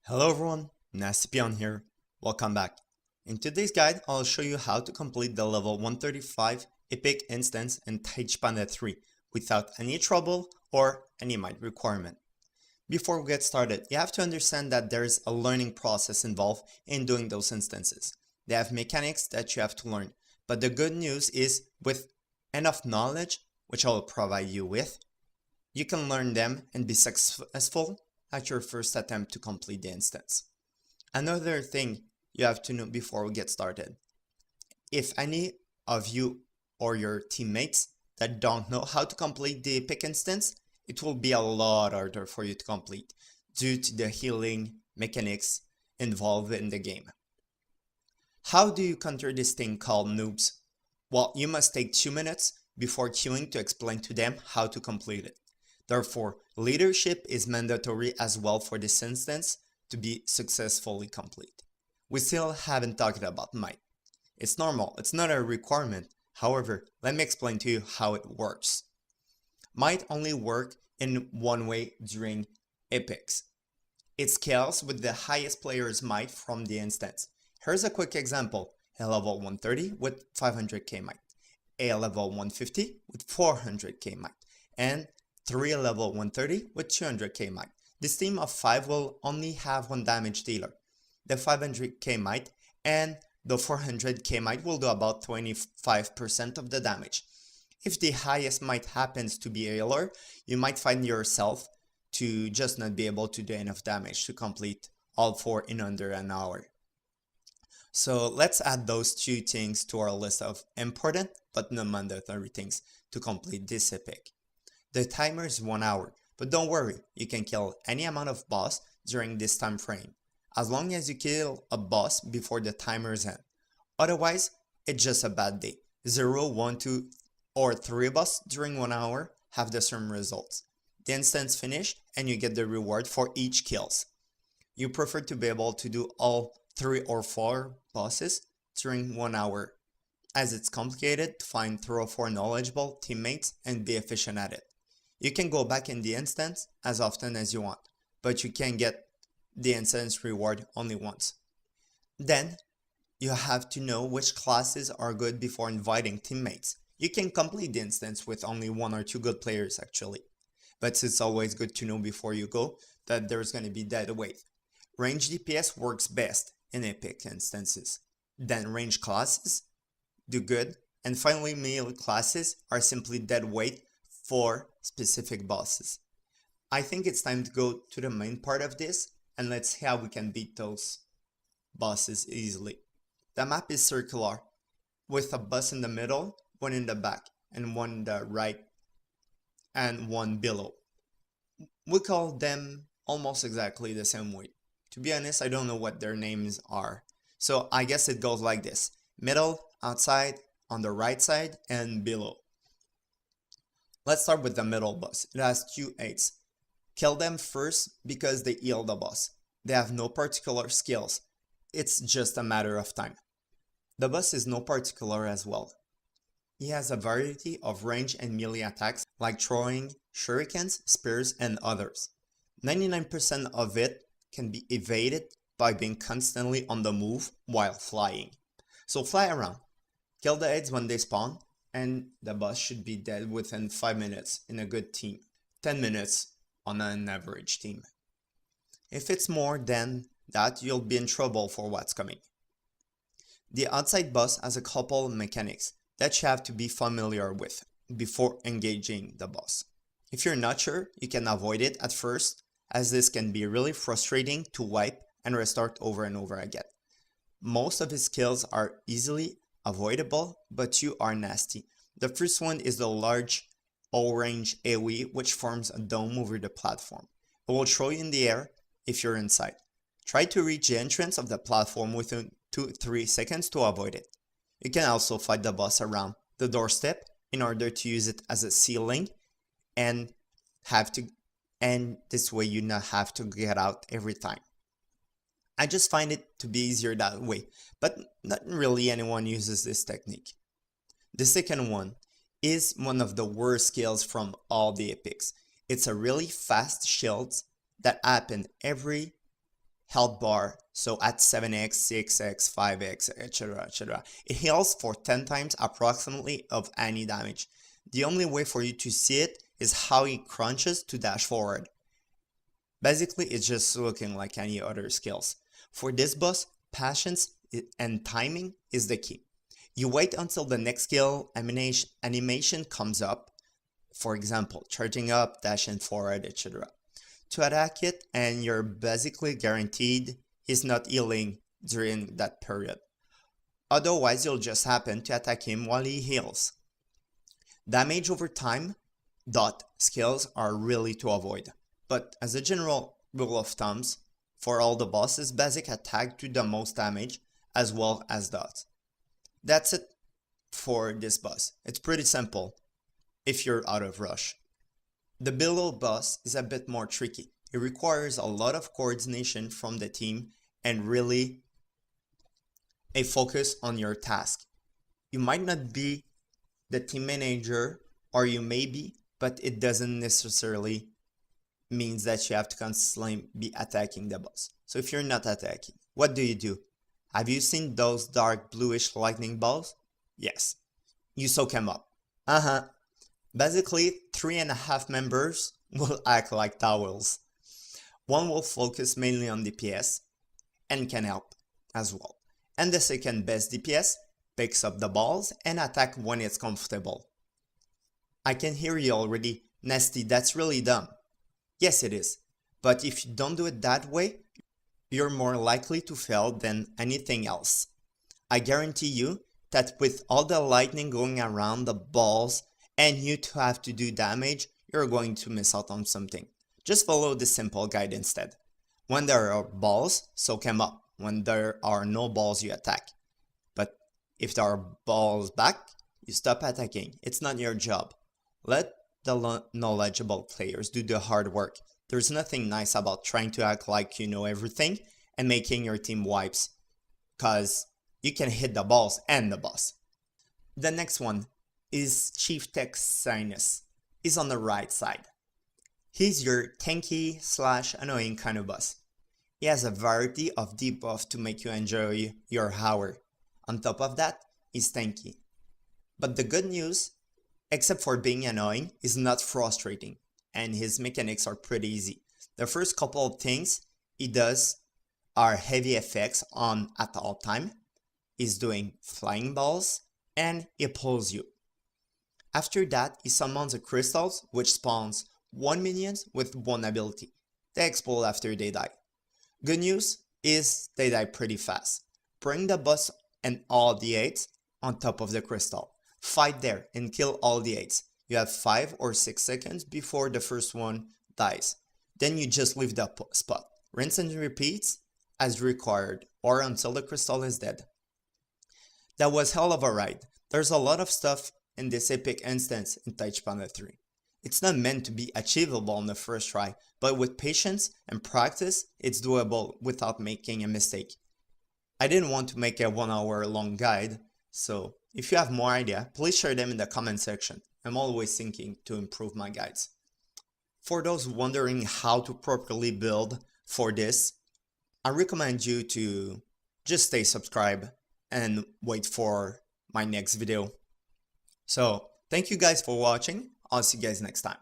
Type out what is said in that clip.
Hello everyone, Nastypeon here. Welcome back. In today's guide, I'll show you how to complete the level 135 epic instance in Taichi Panda 3 without any trouble or any might requirement. Before we get started, you have to understand that there's a learning process involved in doing those instances. They have mechanics that you have to learn, but the good news is with enough knowledge, which I will provide you with, you can learn them and be successful at your first attempt to complete the instance. Another thing you have to know before we get started. If any of you or your teammates that don't know how to complete the epic instance, it will be a lot harder for you to complete due to the healing mechanics involved in the game. How do you counter this thing called noobs? Well, you must take 2 minutes before queuing to explain to them how to complete it. Therefore, leadership is mandatory as well for this instance to be successfully complete. We still haven't talked about might. It's normal, it's not a requirement. However, let me explain to you how it works. Might only work in one way during epics. It scales with the highest player's might from the instance. Here's a quick example. A level 130 with 500k might, a level 150 with 400k might, and 3 level 130 with 200k might. This team of 5 will only have 1 damage dealer. The 500k might and the 400k might will do about 25% of the damage. If the highest might happens to be a healer, you might find yourself to just not be able to do enough damage to complete all 4 in under an hour. So let's add those 2 things to our list of important but not mandatory things to complete this epic. The timer is 1 hour, but don't worry, you can kill any amount of boss during this time frame, as long as you kill a boss before the timer's end. Otherwise, it's just a bad day. 0, 1, 2, or 3 boss during 1 hour have the same results. The instance finished and you get the reward for each kills. You prefer to be able to do all 3 or 4 bosses during 1 hour, as it's complicated to find 3 or 4 knowledgeable teammates and be efficient at it. You can go back in the instance as often as you want, but you can get the instance reward only once. Then, you have to know which classes are good before inviting teammates. You can complete the instance with only 1 or 2 good players actually, but it's always good to know before you go that there's going to be dead weight. Range DPS works best in epic instances. Then range classes do good, and finally melee classes are simply dead weight for specific bosses. I think it's time to go to the main part of this and let's see how we can beat those bosses easily. The map is circular with a boss in the middle, 1 in the back, and 1 in the right, and 1 below. We call them almost exactly the same way. To be honest, I don't know what their names are. So I guess it goes like this: middle, outside, on the right side, and below. Let's start with the middle boss. It has 2 8s. Kill them first because they heal the boss. They have no particular skills. It's just a matter of time. The boss is no particular as well. He has a variety of range and melee attacks like throwing, shurikens, spears, and others. 99% of it can be evaded by being constantly on the move while flying. So fly around, kill the heads when they spawn, and the boss should be dead within 5 minutes in a good team, 10 minutes on an average team. If it's more than that, you'll be in trouble for what's coming. The outside boss has a couple of mechanics that you have to be familiar with before engaging the boss. If you're not sure, you can avoid it at first, as this can be really frustrating to wipe and restart over and over again. Most of his kills are easily avoidable, but 2 are nasty. The first one is the large orange AoE, which forms a dome over the platform. It will throw you in the air if you're inside. Try to reach the entrance of the platform within 2-3 seconds to avoid it. You can also fight the boss around the doorstep in order to use it as a ceiling and this way you not have to get out every time. I just find it to be easier that way, but not really anyone uses this technique. The second one is one of the worst skills from all the epics. It's a really fast shield that happen every health bar, so at 7x, 6x, 5x, etc, etc. It heals for 10 times approximately of any damage. The only way for you to see it is how he crunches to dash forward. Basically, it's just looking like any other skills. For this boss, patience and timing is the key. You wait until the next skill animation comes up, for example, charging up, dashing forward, etc. to attack it, and you're basically guaranteed he's not healing during that period. Otherwise, you'll just happen to attack him while he heals. Damage over time dot skills are really to avoid, but as a general rule of thumbs, for all the bosses, basic attack do the most damage as well as dots. That's it for this boss. It's pretty simple if you're out of rush. The below boss is a bit more tricky. It requires a lot of coordination from the team and really a focus on your task. You might not be the team manager, or you may be, but it doesn't necessarily means that you have to constantly be attacking the boss. So if you're not attacking, what do? Have you seen those dark bluish lightning balls? Yes. You soak them up. Basically, 3.5 members will act like towels. One will focus mainly on DPS and can help as well. And the second best DPS picks up the balls and attack when it's comfortable. I can hear you already, Nasty, that's really dumb. Yes, it is. But if you don't do it that way, you're more likely to fail than anything else. I guarantee you that with all the lightning going around the balls and you to have to do damage, you're going to miss out on something. Just follow this simple guide instead. When there are balls, soak them up. When there are no balls, you attack. But if there are balls back, you stop attacking. It's not your job. Let the knowledgeable players do the hard work. There's nothing nice about trying to act like you know everything and making your team wipes, cause you can hit the balls and the boss. The next one is Chief Texinus. He's on the right side. He's your tanky / annoying kind of boss. He has a variety of debuffs to make you enjoy your hour. On top of that, he's tanky. But the good news, except for being annoying, is not frustrating, and his mechanics are pretty easy. The first couple of things he does are heavy effects on at all time. He's doing flying balls, and he pulls you. After that, he summons the crystals, which spawns 1 minion with 1 ability. They explode after they die. Good news is they die pretty fast. Bring the boss and all the 8s on top of the crystal. Fight there and kill all the 8s. You have 5 or 6 seconds before the first one dies. Then you just leave the spot. Rinse and repeat as required, or until the crystal is dead. That was hell of a ride. There's a lot of stuff in this epic instance in Taichi Panda 3. It's not meant to be achievable on the first try, but with patience and practice, it's doable without making a mistake. I didn't want to make a 1 hour long guide, so if you have more idea, please share them in the comment section. I'm always thinking to improve my guides. For those wondering how to properly build for this, I recommend you to just stay subscribed and wait for my next video. So, thank you guys for watching. I'll see you guys next time.